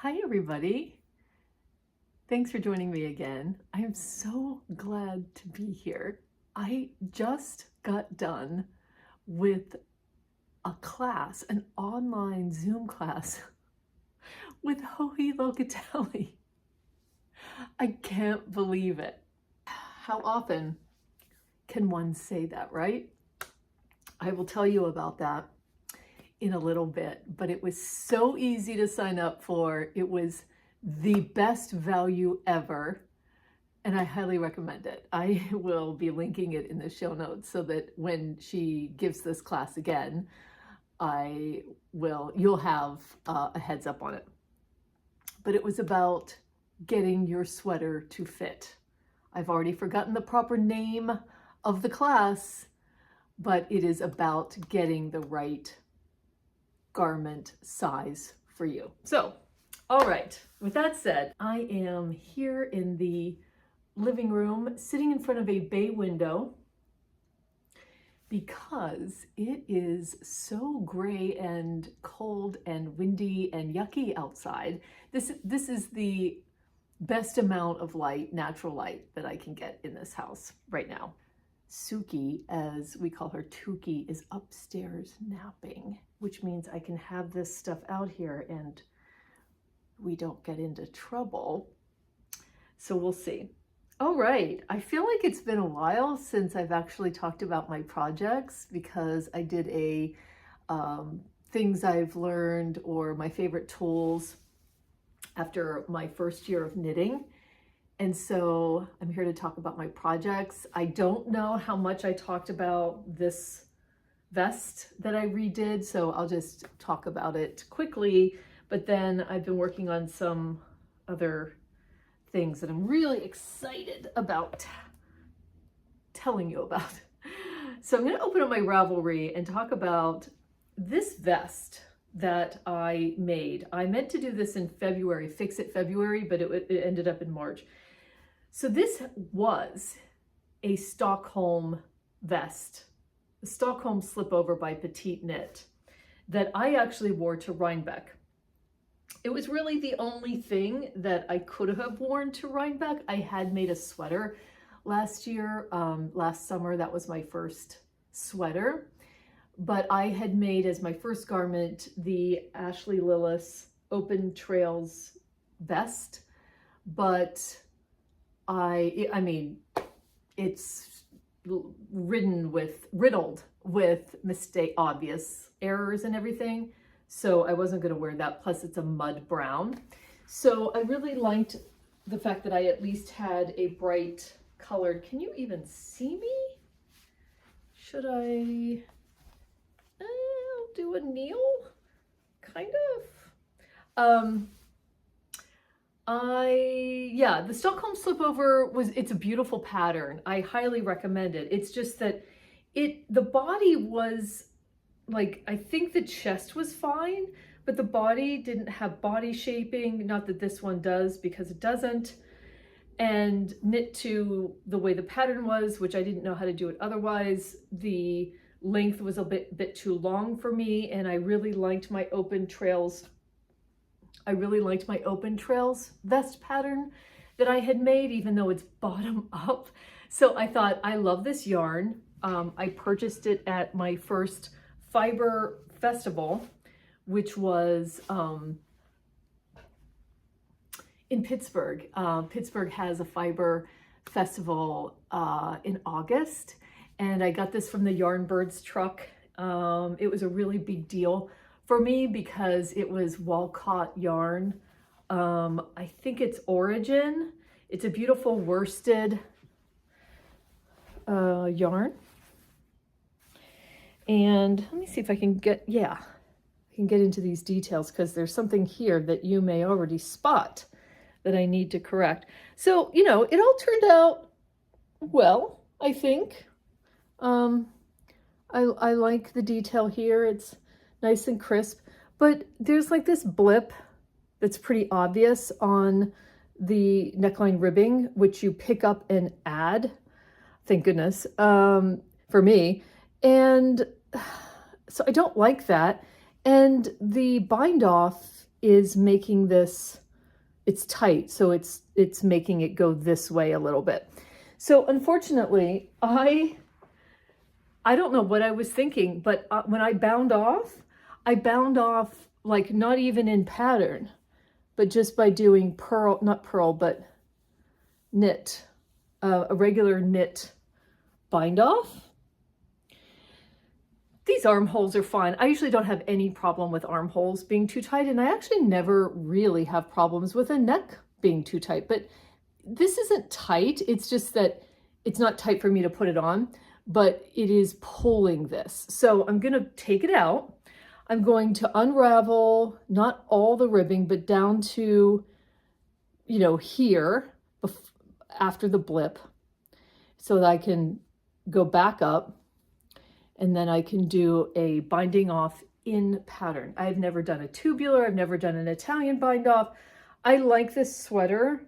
Hi everybody. Thanks for joining me again. I am so glad to be here. I just got done with a class, an online Zoom class with Joji Zoom. I can't believe it. How often can one say that, right? I will tell you about that in a little bit, but it was so easy to sign up for. It was the best value ever, and I highly recommend it. I will be linking it in the show notes so that when she gives this class again, you'll have a heads up on it. But it was about getting your sweater to fit. I've already forgotten the proper name of the class, but it is about getting the right garment size for you. So, all right, with that said, I am here in the living room sitting in front of a bay window because it is so gray and cold and windy and yucky outside. This is the best amount of light, natural light, that I can get in this house right now. Suki, as we call her, Tuki, is upstairs napping, which means I can have this stuff out here and we don't get into trouble. So we'll see. All right, I feel like it's been a while since I've actually talked about my projects, because I did a things I've learned or my favorite tools after my first year of knitting. And so I'm here to talk about my projects. I don't know how much I talked about this vest that I redid, so I'll just talk about it quickly. But then I've been working on some other things that I'm really excited about telling you about. So I'm gonna open up my Ravelry and talk about this vest that I made. I meant to do this in February, Fix It February, but it ended up in March. So this was a Stockholm vest, a Stockholm slipover by Petite Knit that I actually wore to Rhinebeck. It was really the only thing that I could have worn to Rhinebeck. I had made a sweater last year, last summer. That was my first sweater. But I had made as my first garment the Ashley Lillis Open Trails vest. But I mean, it's riddled with obvious errors and everything. So I wasn't going to wear that. Plus it's a mud brown. So I really liked the fact that I at least had a bright colored, can you even see me? Should I do a kneel? Kind of. Yeah, the Stockholm slipover it's a beautiful pattern. I highly recommend it. It's just that the body was like, I think the chest was fine, but the body didn't have body shaping. Not that this one does, because it doesn't. And knit to the way the pattern was, which I didn't know how to do it otherwise. The length was a bit too long for me, and I really liked my Open Trails. I really liked my Open Trails vest pattern that I had made, even though it's bottom up. So I thought, I love this yarn. I purchased it at my first fiber festival, which was in Pittsburgh. Pittsburgh has a fiber festival in August, and I got this from the Yarn Birds truck. It was a really big deal for me because it was Walcot yarn. I think it's Origin. It's a beautiful worsted yarn. And let me see if I can get into these details, because there's something here that you may already spot that I need to correct. So, you know, it all turned out well, I think. I like the detail here. It's nice and crisp, but there's like this blip that's pretty obvious on the neckline ribbing, which you pick up and add, thank goodness, for me. And so I don't like that. And the bind off is making this, it's tight, so it's making it go this way a little bit. So unfortunately, I don't know what I was thinking, but when I bound off like not even in pattern, but just by doing purl, not purl, but knit, a regular knit bind off. These armholes are fine. I usually don't have any problem with armholes being too tight, and I actually never really have problems with a neck being too tight, but this isn't tight. It's just that it's not tight for me to put it on, but it is pulling this. So I'm gonna take it out. I'm going to unravel, not all the ribbing, but down to, you know, here, after the blip, so that I can go back up, and then I can do a binding off in pattern. I've never done a tubular, I've never done an Italian bind off. I like this sweater,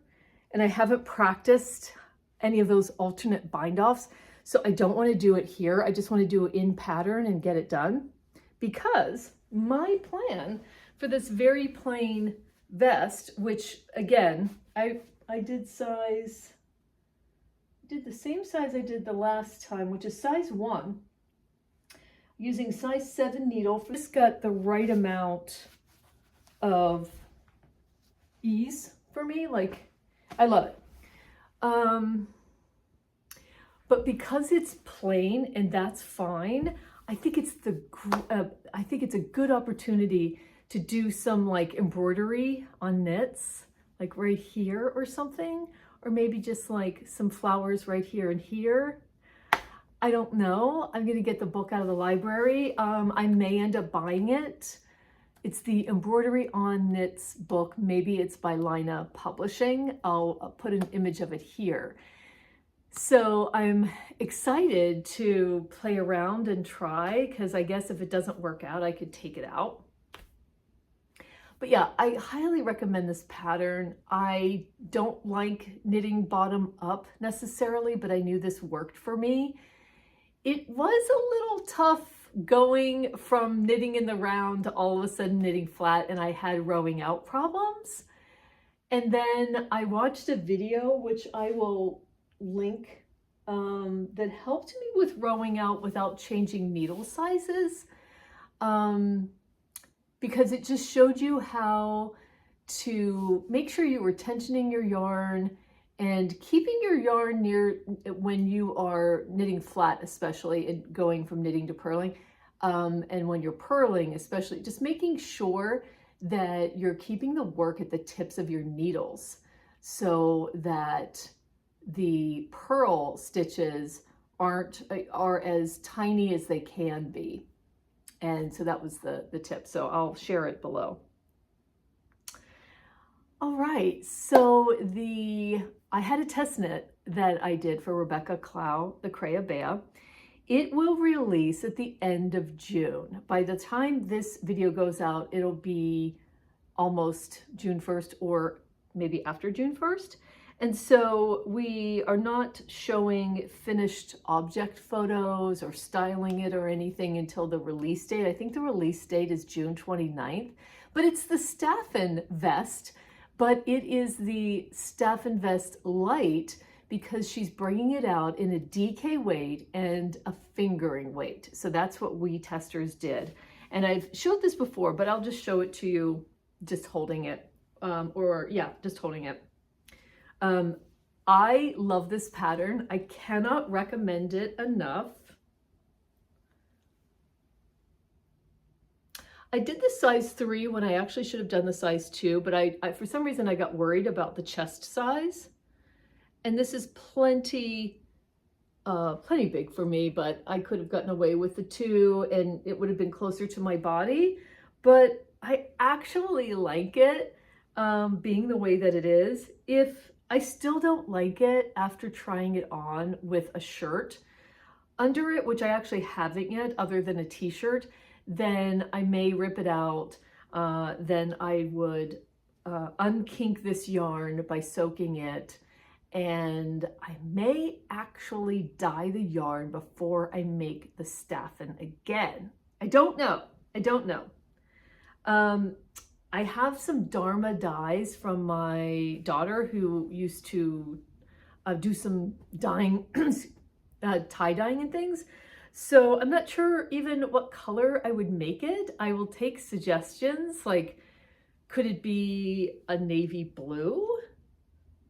and I haven't practiced any of those alternate bind offs, so I don't want to do it here. I just want to do it in pattern and get it done, because my plan for this very plain vest, which again, I did the same size I did the last time, which is size 1, using size 7 needle. This got the right amount of ease for me. Like, I love it. But because it's plain, and that's fine, I think it's a good opportunity to do some like embroidery on knits, like right here or something, or maybe just like some flowers right here and here. I don't know. I'm gonna get the book out of the library. I may end up buying it. It's the Embroidery on Knits book. Maybe it's by Lina Publishing. I'll put an image of it here. So I'm excited to play around and try, because I guess if it doesn't work out, I could take it out. But yeah, I highly recommend this pattern. I don't like knitting bottom up necessarily, but I knew this worked for me. It was a little tough going from knitting in the round to all of a sudden knitting flat, and I had rowing out problems. And then I watched a video, which I will link, that helped me with rowing out without changing needle sizes, because it just showed you how to make sure you were tensioning your yarn and keeping your yarn near when you are knitting flat, especially, and going from knitting to purling, and when you're purling especially, just making sure that you're keeping the work at the tips of your needles so that the purl stitches are as tiny as they can be. And so that was the tip. So I'll share it below. All right, so I had a test knit that I did for Rebecca Clow, the Crea Bea. It will release at the end of June. By the time this video goes out, it'll be almost June 1st, or maybe after June 1st. And so we are not showing finished object photos or styling it or anything until the release date. I think the release date is June 29th, but it's the Stafen Vest, but it is the Stafen Vest Light, because she's bringing it out in a DK weight and a fingering weight. So that's what we testers did. And I've showed this before, but I'll just show it to you just holding it, just holding it. I love this pattern. I cannot recommend it enough. I did the size 3 when I actually should have done the size 2, but I for some reason I got worried about the chest size. And this is plenty big for me, but I could have gotten away with the 2 and it would have been closer to my body. But I actually like it being the way that it is. If I still don't like it after trying it on with a shirt under it, which I actually haven't yet other than a t-shirt, then I may rip it out. Then I would unkink this yarn by soaking it, and I may actually dye the yarn before I make the Staffin again. I don't know. I have some Dharma dyes from my daughter who used to do some dyeing, tie dyeing and things. So I'm not sure even what color I would make it. I will take suggestions, like could it be a navy blue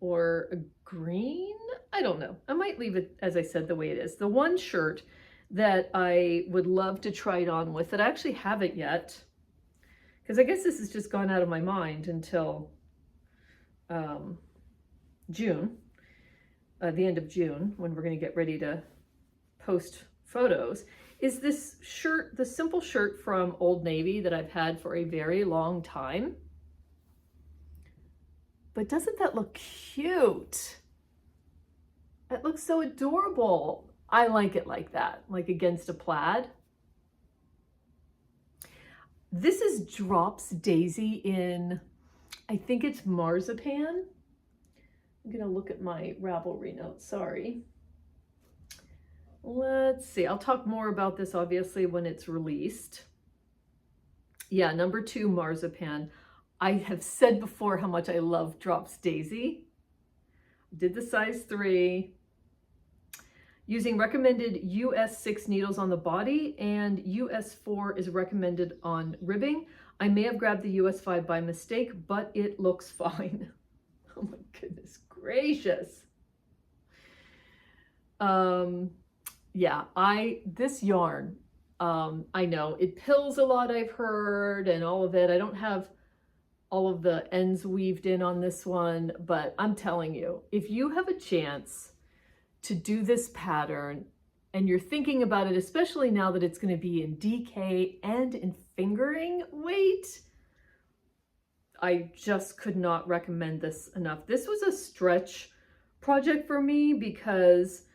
or a green? I don't know. I might leave it, as I said, the way it is. The one shirt that I would love to try it on with, that I actually haven't yet, because I guess this has just gone out of my mind until June, the end of June, when we're going to get ready to post photos, is this shirt, the simple shirt from Old Navy that I've had for a very long time. But doesn't that look cute? It looks so adorable. I like it like that, like against a plaid. This is Drops Daisy in, I think it's Marzipan. I'm gonna look at my Ravelry notes, sorry. Let's see, I'll talk more about this obviously when it's released. Yeah, number 2, Marzipan. I have said before how much I love Drops Daisy. Did the size 3. Using recommended US 6 needles on the body, and US 4 is recommended on ribbing. I may have grabbed the US 5 by mistake, but it looks fine. Oh my goodness gracious. Yeah, this yarn, I know it pills a lot, I've heard, and all of it. I don't have all of the ends weaved in on this one, but I'm telling you, if you have a chance to do this pattern and you're thinking about it, especially now that it's going to be in DK and in fingering weight, I just could not recommend this enough. This was a stretch project for me because,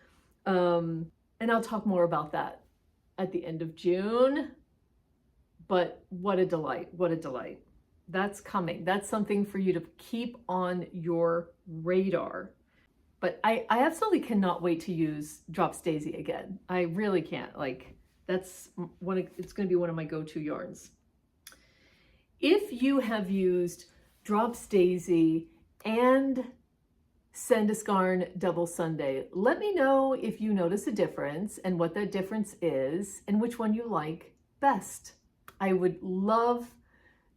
and I'll talk more about that at the end of June, but what a delight, what a delight. That's coming. That's something for you to keep on your radar. But I absolutely cannot wait to use Drops Daisy again. I really can't. Like, it's going to be one of my go-to yarns. If you have used Drops Daisy and Sandisgarn Double Sunday, let me know if you notice a difference and what that difference is and which one you like best. I would love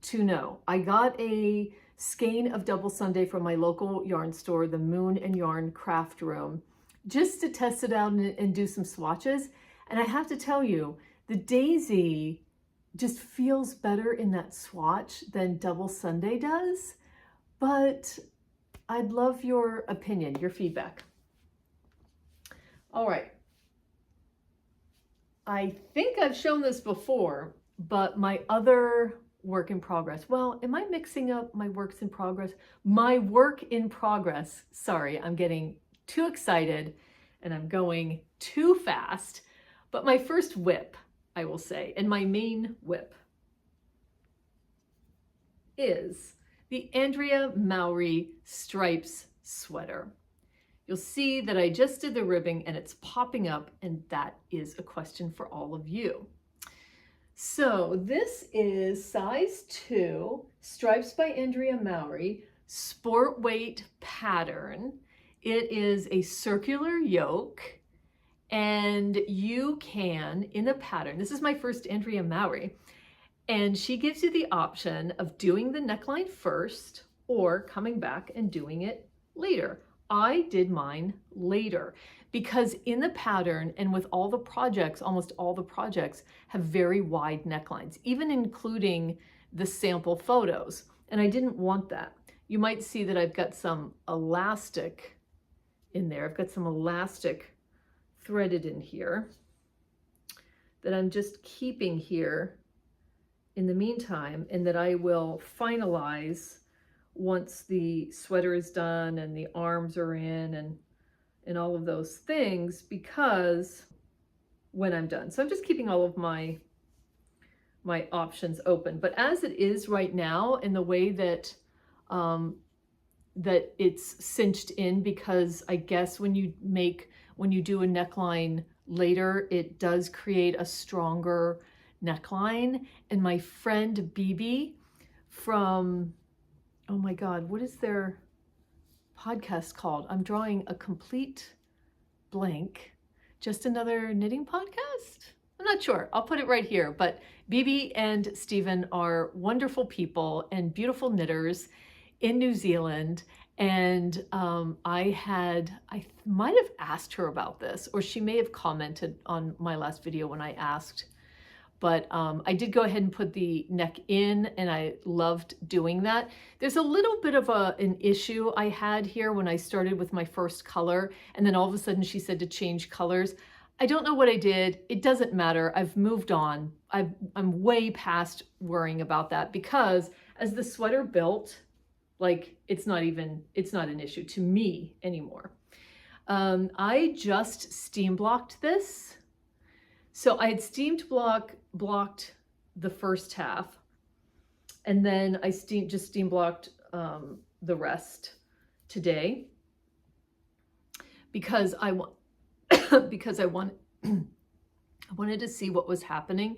to know. I got a skein of Double Sunday from my local yarn store, the Moon and Yarn Craft Room, just to test it out and do some swatches. And I have to tell you, the Daisy just feels better in that swatch than Double Sunday does, but I'd love your opinion, your feedback. All right. I think I've shown this before, but my other work in progress. Well, am I mixing up my works in progress? My work in progress. Sorry, I'm getting too excited and I'm going too fast. But my first whip, I will say, and my main whip is the Andrea Mowrey Stripes sweater. You'll see that I just did the ribbing and it's popping up, and that is a question for all of you. So this is size 2, Stripes by Andrea Mowrey, sport weight pattern. It is a circular yoke, and you can, in the pattern, this is my first Andrea Mowrey, and she gives you the option of doing the neckline first or coming back and doing it later. I did mine later because in the pattern and with all the projects, almost all the projects have very wide necklines, even including the sample photos. And I didn't want that. You might see that I've got some elastic in there. I've got some elastic threaded in here that I'm just keeping here in the meantime, and that I will finalize once the sweater is done and the arms are in and all of those things, because when I'm done. So I'm just keeping all of my options open. But as it is right now, in the way that that it's cinched in, because I guess when you do a neckline later, it does create a stronger neckline. And my friend BB from, oh my God, what is their podcast called? I'm drawing a complete blank. Just Another Knitting Podcast? I'm not sure. I'll put it right here. But Bibi and Stephen are wonderful people and beautiful knitters in New Zealand. And I might have asked her about this, or she may have commented on my last video when I asked. But I did go ahead and put the neck in, and I loved doing that. There's a little bit of an issue I had here when I started with my first color, and then all of a sudden she said to change colors. I don't know what I did. It doesn't matter. I've moved on. I'm way past worrying about that, because as the sweater built, like it's not an issue to me anymore. I just steam blocked this. So I had blocked the first half, and then I just steam blocked the rest today, because I wanted to see what was happening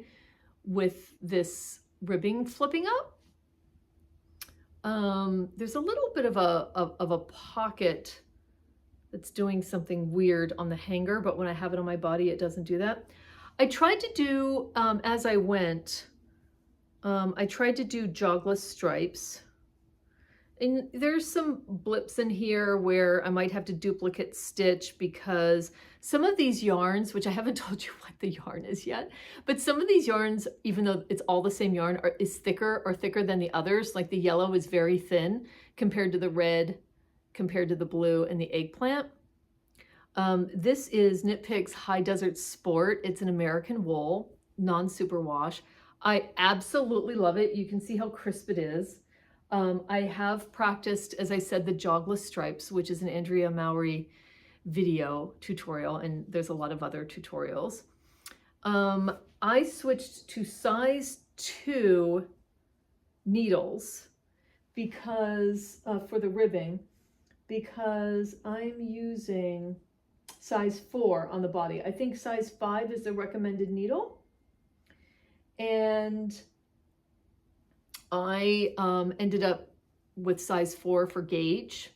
with this ribbing flipping up. There's a little bit of a pocket that's doing something weird on the hanger, but when I have it on my body, it doesn't do that. I tried to do, as I went, I tried to do jogless stripes. And there's some blips in here where I might have to duplicate stitch, because some of these yarns, which I haven't told you what the yarn is yet, but some of these yarns, even though it's all the same yarn, is thicker than the others. Like the yellow is very thin compared to the red, compared to the blue and the eggplant. This is Knit Picks High Desert Sport. It's an American wool, non-superwash. I absolutely love it. You can see how crisp it is. I have practiced, as I said, the jogless stripes, which is an Andrea Mowrey video tutorial, and there's a lot of other tutorials. I switched to size 2 needles because for the ribbing, because I'm using size 4 on the body. I think size 5 is the recommended needle. And I ended up with size 4 for gauge.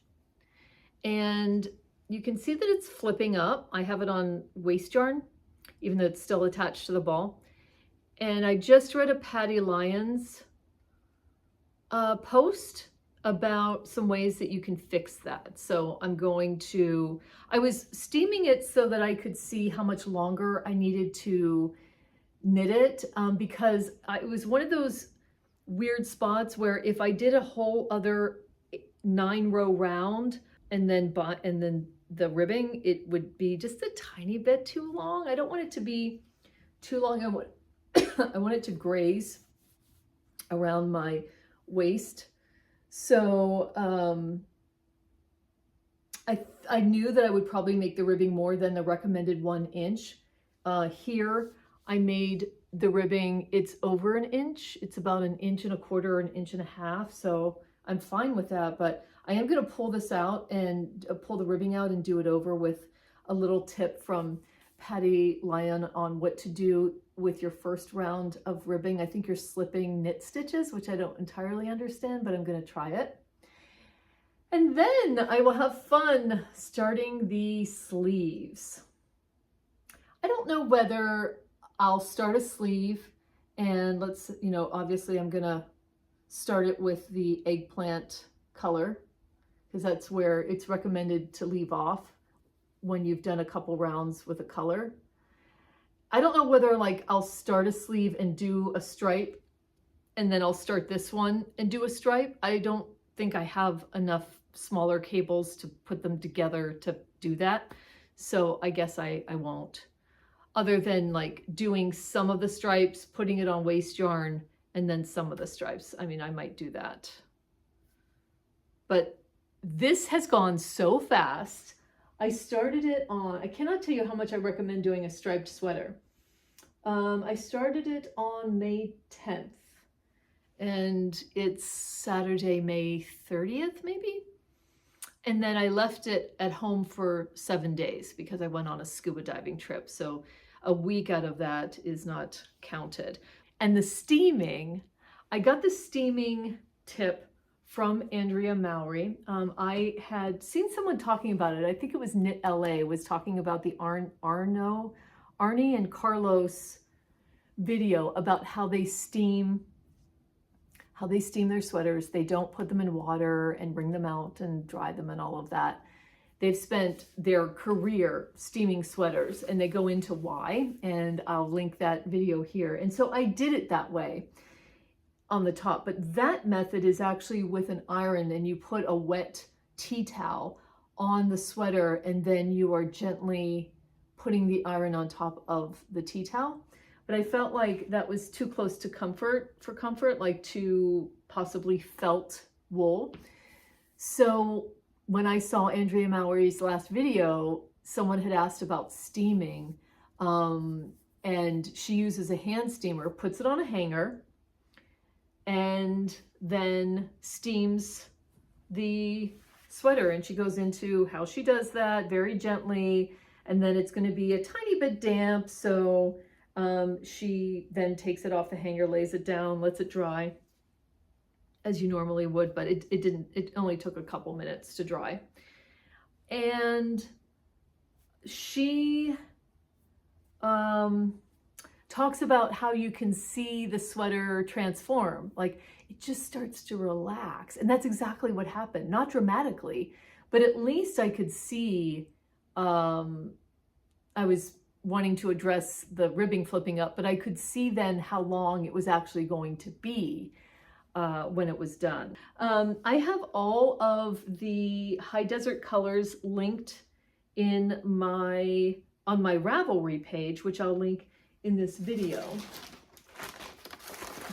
And you can see that it's flipping up. I have it on waste yarn, even though it's still attached to the ball. And I just read a Patty Lyons post about some ways that you can fix that. So I was steaming it so that I could see how much longer I needed to knit it, because it was one of those weird spots where if I did a whole other 9-row round and then the ribbing, it would be just a tiny bit too long. I don't want it to be too long. I want it to graze around my waist. So I knew that I would probably make the ribbing more than the recommended 1 inch. Here I made the ribbing, it's over an inch. It's about 1.25 inches, 1.5 inches. So I'm fine with that, but I am going to pull this out and pull the ribbing out and do it over with a little tip from Patty Lyon on what to do with your first round of ribbing. I think you're slipping knit stitches, which I don't entirely understand, but I'm going to try it. And then I will have fun starting the sleeves. I don't know whether I'll start a sleeve, and obviously I'm going to start it with the eggplant color, because that's where it's recommended to leave off when you've done a couple rounds with a color. I don't know whether I'll start a sleeve and do a stripe, and then I'll start this one and do a stripe. I don't think I have enough smaller cables to put them together to do that. So I guess I won't, other than doing some of the stripes, putting it on waste yarn, and then some of the stripes. I mean, I might do that. But this has gone so fast. I started it on, I cannot tell you how much I recommend doing a striped sweater. I started it on May 10th, and it's Saturday, May 30th, maybe. And then I left it at home for 7 days because I went on a scuba diving trip. So a week out of that is not counted. And the steaming, I got the steaming tip from Andrea Mowrey. I had seen someone talking about it. I think it was Knit LA was talking about the Arnie and Carlos video about how they steam their sweaters. They don't put them in water and bring them out and dry them and all of that. They've spent their career steaming sweaters, and they go into why, and I'll link that video here. And so I did it that way on the top, but that method is actually with an iron, and you put a wet tea towel on the sweater, and then you are gently putting the iron on top of the tea towel. But I felt like that was too close to comfort, like too possibly felt wool. So when I saw Andrea Mowrey's last video, someone had asked about steaming, and she uses a hand steamer, puts it on a hanger, and then steams the sweater. And she goes into how she does that very gently, and then it's going to be a tiny bit damp, so she then takes it off the hanger, lays it down, lets it dry as you normally would, but it only took a couple minutes to dry. And she talks about how you can see the sweater transform, like it just starts to relax. And that's exactly what happened. Not dramatically, but at least I could see, I was wanting to address the ribbing flipping up, but I could see then how long it was actually going to be when it was done. I have all of the high desert colors linked in on my Ravelry page, which I'll link in this video.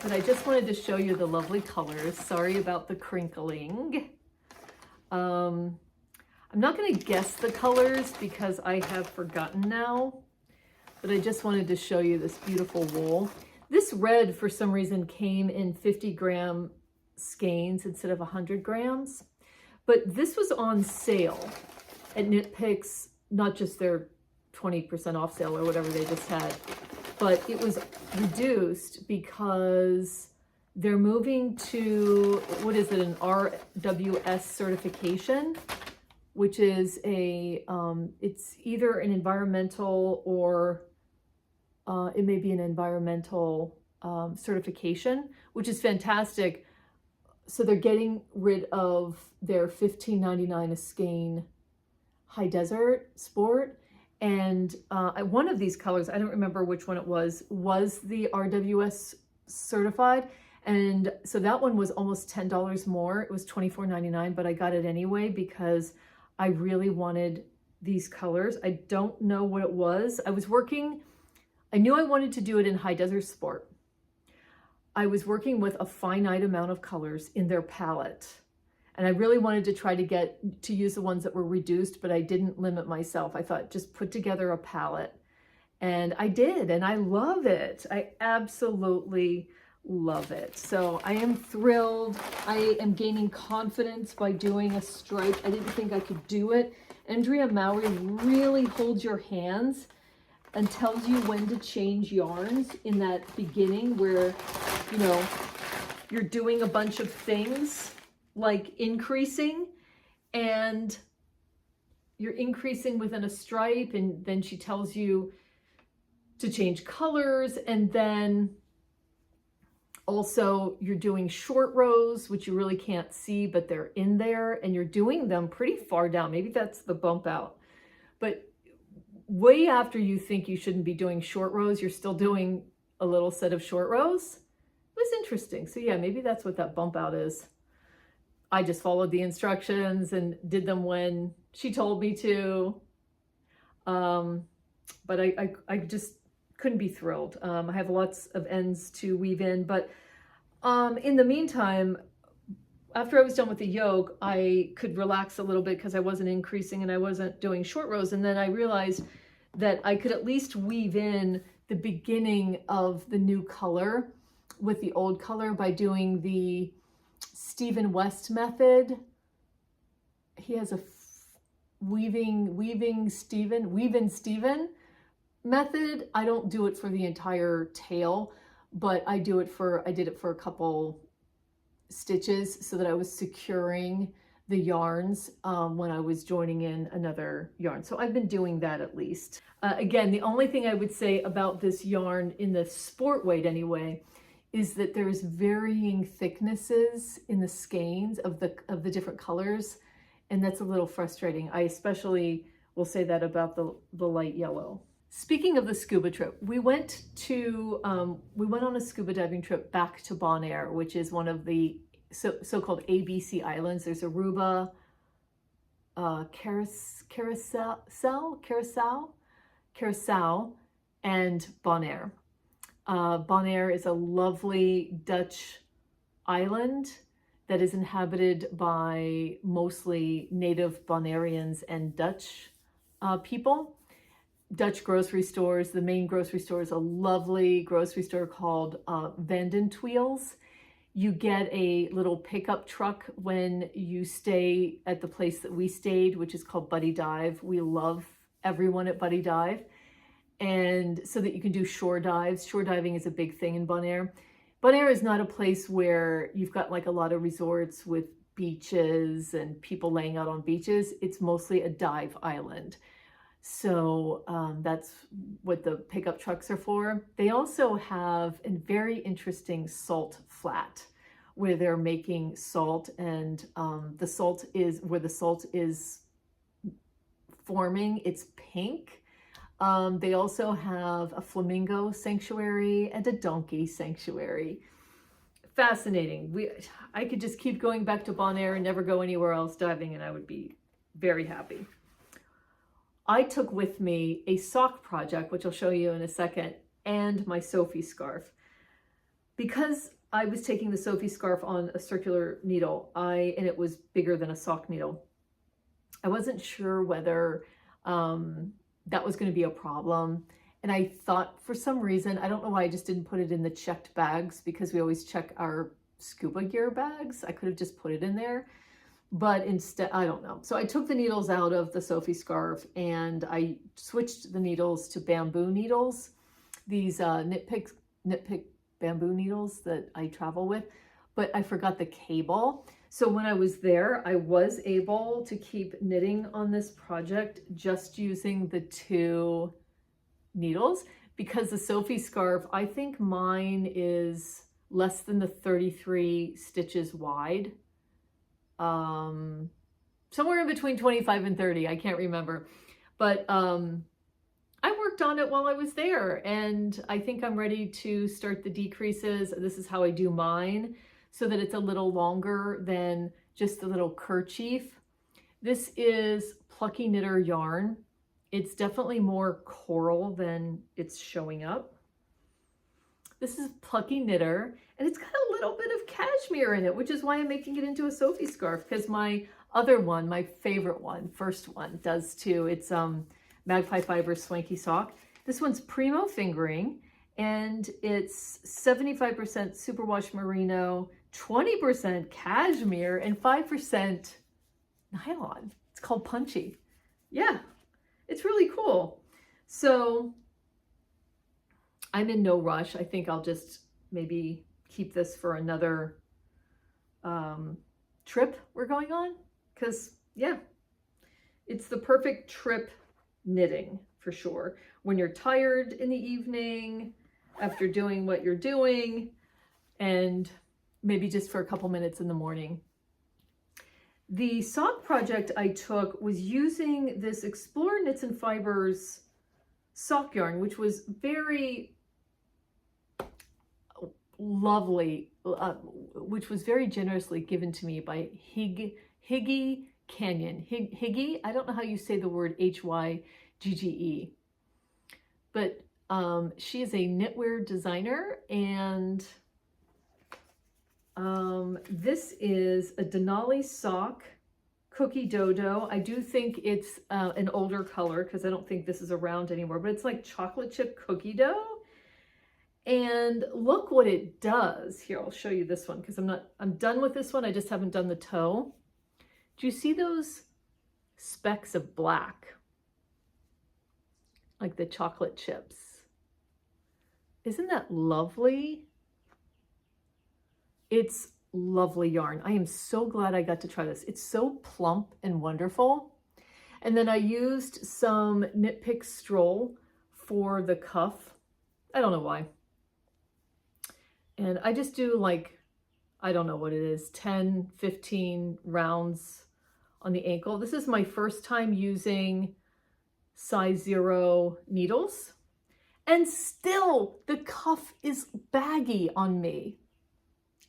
But I just wanted to show you the lovely colors. Sorry about the crinkling. I'm not going to guess the colors because I have forgotten now, but I just wanted to show you this beautiful wool. This red, for some reason, came in 50-gram skeins instead of 100 grams. But this was on sale at Knit Picks, not just their 20% off sale or whatever they just had, but it was reduced because they're moving to, what is it, an RWS certification, which is a, it's either an environmental or it may be an environmental certification, which is fantastic. So they're getting rid of their $15.99 a skein high desert sport. And one of these colors, I don't remember which one it was the RWS certified. And so that one was almost $10 more. It was $24.99, but I got it anyway because I really wanted these colors. I don't know what it was. I knew I wanted to do it in high desert sport. I was working with a finite amount of colors in their palette. And I really wanted to try to use the ones that were reduced, but I didn't limit myself. I thought just put together a palette. And I did, and I love it. I absolutely love it. So I am thrilled. I am gaining confidence by doing a stripe. I didn't think I could do it. Andrea Mowrey really holds your hands and tells you when to change yarns in that beginning where, you know, you're doing a bunch of things like increasing, and you're increasing within a stripe, and then she tells you to change colors, and then also you're doing short rows, which you really can't see, but they're in there, and you're doing them pretty far down. Maybe that's the bump out, but way after you think you shouldn't be doing short rows, you're still doing a little set of short rows. It was interesting. So yeah, maybe that's what that bump out is. I just followed the instructions and did them when she told me to. But I just couldn't be thrilled. I have lots of ends to weave in, but in the meantime, after I was done with the yoke, I could relax a little bit because I wasn't increasing and I wasn't doing short rows. And then I realized that I could at least weave in the beginning of the new color with the old color by doing the Stafen Vest method. He has a weaving Stafen method. I don't do it for the entire tail, but I did it for a couple stitches so that I was securing the yarns when I was joining in another yarn. So I've been doing that at least. Again, the only thing I would say about this yarn in the sport weight anyway is that there's varying thicknesses in the skeins of the different colors, and that's a little frustrating. I especially will say that about the light yellow. Speaking of the scuba trip, we went on a scuba diving trip back to Bonaire, which is one of the so-called ABC islands. There's Aruba, Curaçao, and Bonaire. Bonaire is a lovely Dutch island that is inhabited by mostly native Bonaireans and Dutch people. Dutch grocery stores. The main grocery store is a lovely grocery store called Vandentwiels. You get a little pickup truck when you stay at the place that we stayed, which is called Buddy Dive. We love everyone at Buddy Dive. And so that you can do shore dives. Shore diving is a big thing in Bonaire. Bonaire is not a place where you've got like a lot of resorts with beaches and people laying out on beaches. It's mostly a dive island. So that's what the pickup trucks are for. They also have a very interesting salt flat where they're making salt, and the salt is where the salt is forming. It's pink. They also have a flamingo sanctuary and a donkey sanctuary. Fascinating. I could just keep going back to Bonaire and never go anywhere else diving, and I would be very happy. I took with me a sock project, which I'll show you in a second, and my Sophie scarf. Because I was taking the Sophie scarf on a circular needle, and it was bigger than a sock needle, I wasn't sure whether that was going to be a problem. And I thought for some reason, I don't know why I just didn't put it in the checked bags, because we always check our scuba gear bags. I could have just put it in there. But instead, I don't know. So I took the needles out of the Sophie scarf and I switched the needles to bamboo needles, these nitpick bamboo needles that I travel with, but I forgot the cable. So when I was there, I was able to keep knitting on this project just using the 2 needles, because the Sophie scarf, I think mine is less than the 33 stitches wide. Somewhere in between 25 and 30, I can't remember, but I worked on it while I was there, and I think I'm ready to start the decreases. This is how I do mine, so that it's a little longer than just the little kerchief. This is Plucky Knitter yarn. It's definitely more coral than it's showing up. This is Plucky Knitter, and it's got a little bit of cashmere in it, which is why I'm making it into a Sophie scarf, because my other one, my favorite one, first one, does too. It's Magpie Fiber Swanky Sock. This one's Primo Fingering, and it's 75% superwash merino, 20% cashmere, and 5% nylon. It's called Punchy. Yeah, it's really cool. So I'm in no rush. I think I'll just maybe keep this for another trip we're going on, because yeah, it's the perfect trip knitting for sure. When you're tired in the evening after doing what you're doing, and maybe just for a couple minutes in the morning. The sock project I took was using this Explore Knits and Fibers sock yarn, which was very lovely, which was very generously given to me by Hygge Canyon. Hygge, I don't know how you say the word Hygge, but she is a knitwear designer, and this is a Denali sock, Cookie Dodo. I do think it's an older color, because I don't think this is around anymore, but it's like chocolate chip cookie dough. And look what it does. Here, I'll show you this one, because I'm done with this one. I just haven't done the toe. Do you see those specks of black? Like the chocolate chips. Isn't that lovely? It's lovely yarn. I am so glad I got to try this. It's so plump and wonderful. And then I used some Knit Pick Stroll for the cuff. I don't know why. And I just do like, I don't know what it is, 10, 15 rounds on the ankle. This is my first time using size 0 needles. And still the cuff is baggy on me.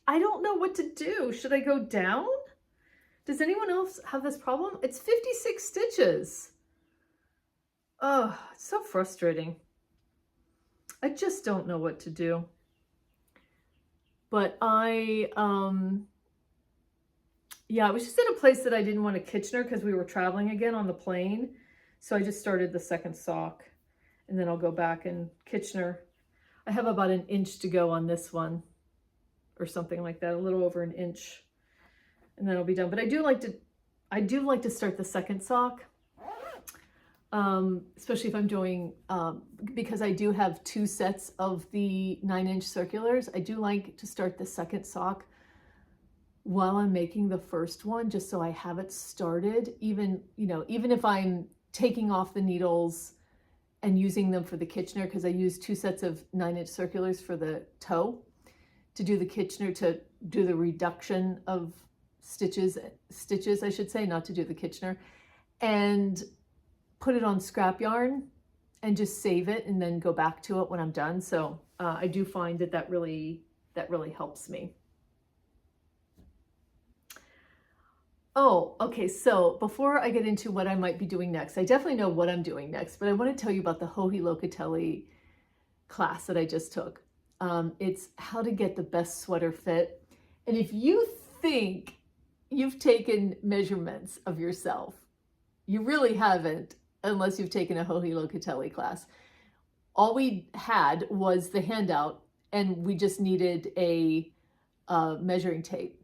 I don't know what to do. Should I go down? Does anyone else have this problem? It's 56 stitches. Oh, it's so frustrating. I just don't know what to do. But I was just at a place that I didn't want to Kitchener because we were traveling again on the plane. So I just started the second sock, and then I'll go back and Kitchener. I have about an inch to go on this one or something like that, a little over an inch, and then I'll be done. But I do like to start the second sock, especially if I'm doing, because I do have 2 sets of the 9-inch circulars. I do like to start the second sock while I'm making the first one, just so I have it started, even if I'm taking off the needles and using them for the Kitchener, because I use 2 sets of 9-inch circulars for the toe to do the Kitchener, to do the reduction of stitches, I should say, not to do the Kitchener, and put it on scrap yarn and just save it and then go back to it when I'm done. So I do find that really helps me. Oh, okay, so before I get into what I might be doing next, I definitely know what I'm doing next, but I want to tell you about the Joji Locatelli class that I just took. It's how to get the best sweater fit. And if you think you've taken measurements of yourself, you really haven't, unless you've taken a Joji Locatelli class. All we had was the handout, and we just needed a measuring tape.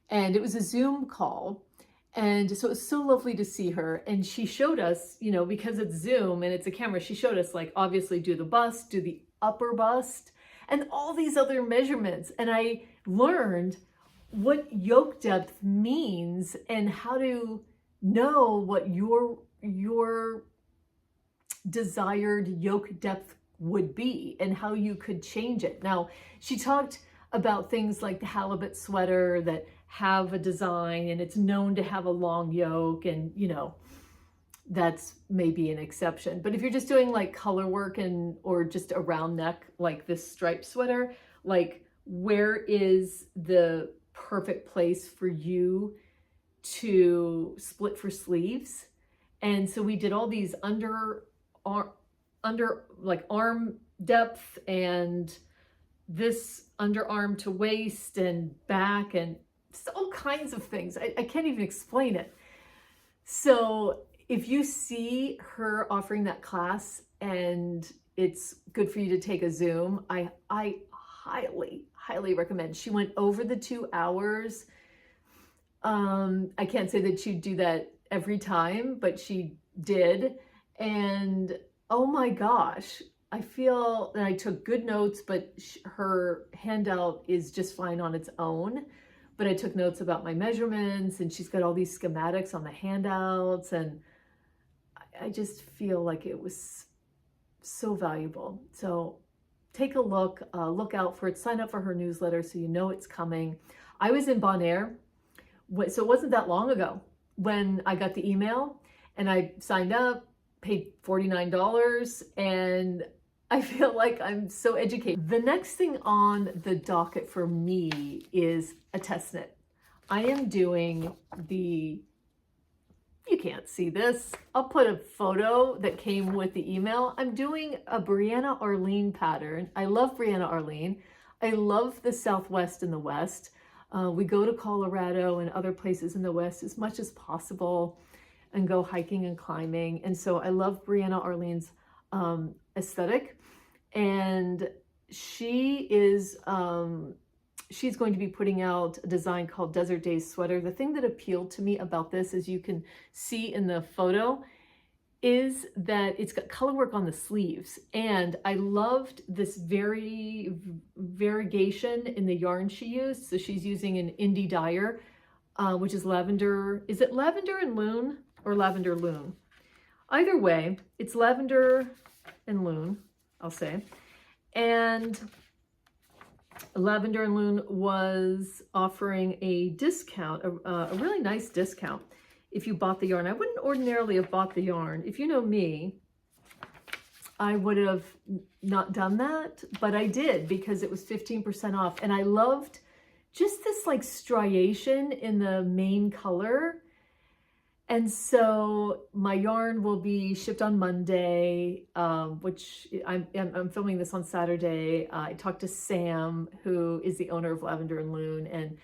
And it was a Zoom call. And so it was so lovely to see her. And she showed us, because it's Zoom and it's a camera, she showed us, like, obviously do the bust, do the upper bust, and all these other measurements. And I learned what yoke depth means and how to know what your desired yoke depth would be and how you could change it. Now, she talked about things like the halibut sweater that have a design and it's known to have a long yoke, and that's maybe an exception. But if you're just doing like color work or just a round neck like this striped sweater, like, where is the perfect place for you to split for sleeves? And so we did all these under like arm depth, and this underarm to waist and back, and all kinds of things. I can't even explain it. So if you see her offering that class and it's good for you to take a Zoom, I highly recommend. She went over the 2 hours. I can't say that she'd do that every time, but she did. And oh my gosh, I feel that I took good notes, but her handout is just fine on its own. But I took notes about my measurements, and she's got all these schematics on the handouts, and I just feel like it was so valuable. So take a look out for it, sign up for her newsletter so you know it's coming. I was in Bonaire, so it wasn't that long ago when I got the email, and I signed up, paid $49, and I feel like I'm so educated. The next thing on the docket for me is a test knit. I am doing you can't see this, I'll put a photo that came with the email. I'm doing a Brianna Arlene pattern. I love Brianna Arlene. I love the Southwest and the West. We go to Colorado and other places in the West as much as possible and go hiking and climbing. And so I love Brianna Arlene's aesthetic. And she is, she's going to be putting out a design called Desert Days Sweater. The thing that appealed to me about this, as you can see in the photo, is that it's got color work on the sleeves, and I loved this variegation in the yarn she used. So she's using an indie dyer, which is lavender. Is it lavender and loon or lavender loon? Either way, it's lavender and loon, I'll say. And Lavender and Loon was offering a discount, a really nice discount if you bought the yarn. I wouldn't ordinarily have bought the yarn. If you know me, I would have not done that, but I did because it was 15% off. And I loved just this like striation in the main color. And so my yarn will be shipped on Monday, which I'm filming this on Saturday. I talked to Sam, who is the owner of Lavender and Loon, and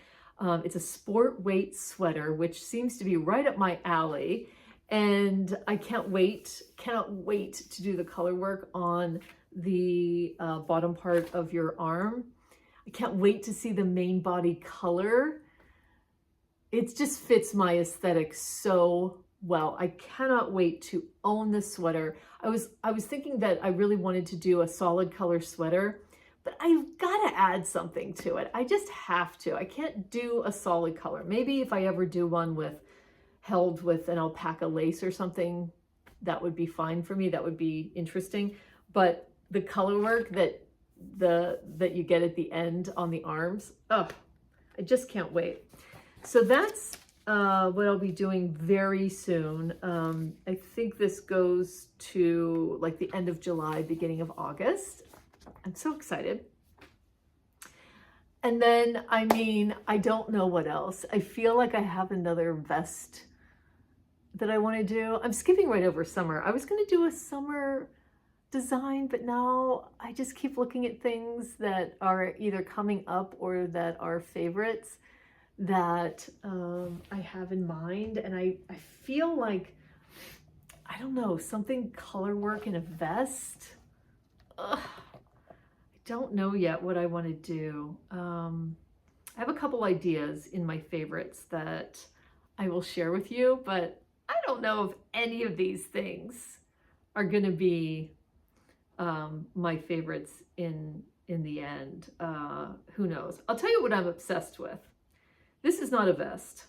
it's a sport weight sweater, which seems to be right up my alley. And I cannot wait to do the color work on the bottom part of your arm. I can't wait to see the main body color. It just fits my aesthetic so well. I cannot wait to own this sweater. I was thinking that I really wanted to do a solid color sweater, but I've got to add something to it. I just have to. I can't do a solid color. Maybe if I ever do one held with an alpaca lace or something, that would be fine for me. That would be interesting. But the color work that you get at the end on the arms, oh, I just can't wait. So that's what I'll be doing very soon. I think this goes to like the end of July, beginning of August. I'm so excited. And then, I mean, I don't know what else. I feel like I have another vest that I want to do. I'm skipping right over summer. I was going to do a summer design, but now I just keep looking at things that are either coming up or that are favorites that I have in mind. And I feel like, I don't know, something color work in a vest. Ugh, I don't know yet what I want to do. I have a couple ideas in my favorites that I will share with you, but I don't know if any of these things are going to be my favorites in the end. Who knows? I'll tell you what I'm obsessed with. This is not a vest.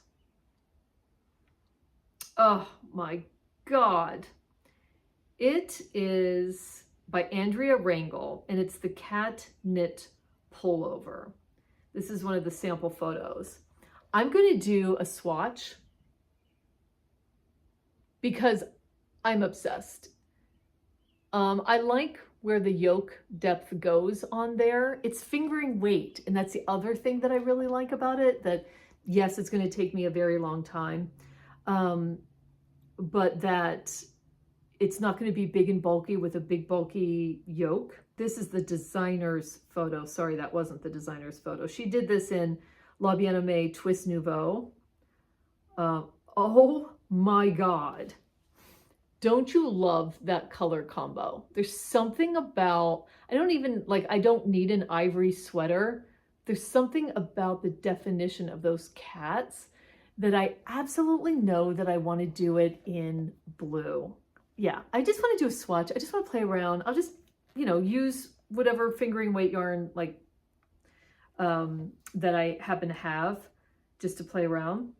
Oh my God. It is by Andrea Mowrey, and it's the cat knit pullover. This is one of the sample photos. I'm going to do a swatch because I'm obsessed. I like where the yoke depth goes on there. It's fingering weight, and that's the other thing that I really like about it, that yes, it's going to take me a very long time, but that it's not going to be big and bulky with a big bulky yoke. This is the designer's photo. Sorry, that wasn't the designer's photo. She did this in La Bien-Aimée Twist Nouveau. Oh my God. Don't you love that color combo? There's something about, I don't need an ivory sweater. There's something about the definition of those cats that I absolutely know that I want to do it in blue. Yeah, I just want to do a swatch. I just want to play around. I'll just, use whatever fingering weight yarn that I happen to have just to play around.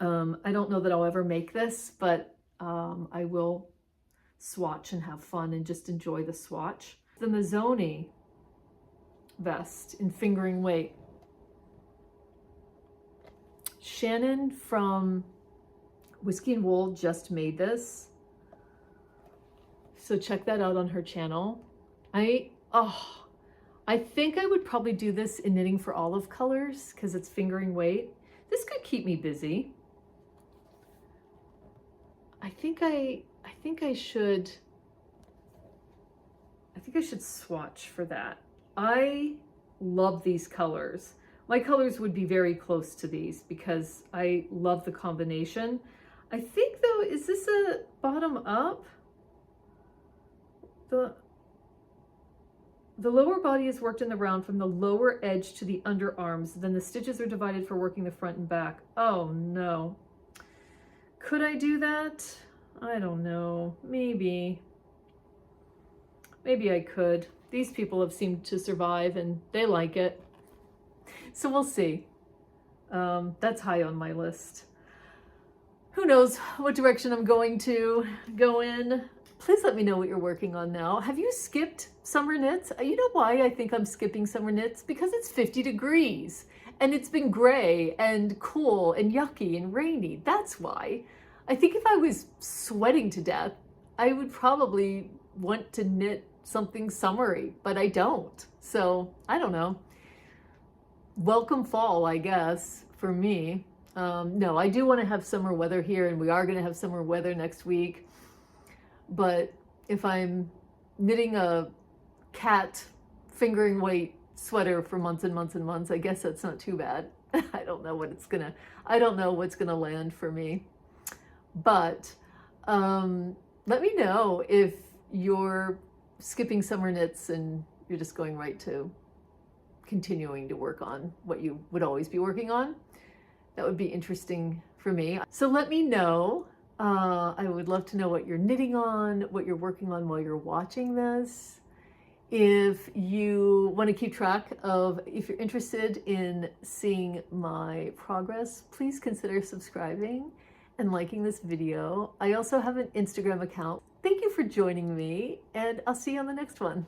I don't know that I'll ever make this, but I will swatch and have fun and just enjoy the swatch. The Mazone Vest in fingering weight. Shannon from Whiskey and Wool just made this, so check that out on her channel. I think I would probably do this in Knitting for Olive colors because it's fingering weight. This could keep me busy. I think I should swatch for that. I love these colors. My colors would be very close to these because I love the combination. I think though, is this a bottom up? The lower body is worked in the round from the lower edge to the underarms. Then the stitches are divided for working the front and back. Oh no. Could I do that? I don't know, maybe I could. These people have seemed to survive and they like it. So we'll see. That's high on my list. Who knows what direction I'm going to go in. Please let me know what you're working on now. Have you skipped summer knits? You know why I think I'm skipping summer knits? Because it's 50 degrees and it's been gray and cool and yucky and rainy. That's why. I think if I was sweating to death, I would probably want to knit something summery, but I don't. So I don't know. Welcome fall, I guess, for me. No, I do want to have summer weather here, and we are going to have summer weather next week. But if I'm knitting a cat fingering weight sweater for months and months and months, I guess that's not too bad. I don't know what's gonna land for me. But let me know if you're skipping summer knits and you're just going right to continuing to work on what you would always be working on. That would be interesting for me. So let me know. I would love to know what you're knitting on, what you're working on while you're watching this. If you want to keep track of, if you're interested in seeing my progress, please consider subscribing and liking this video. I also have an Instagram account. Thank you for joining me, and I'll see you on the next one.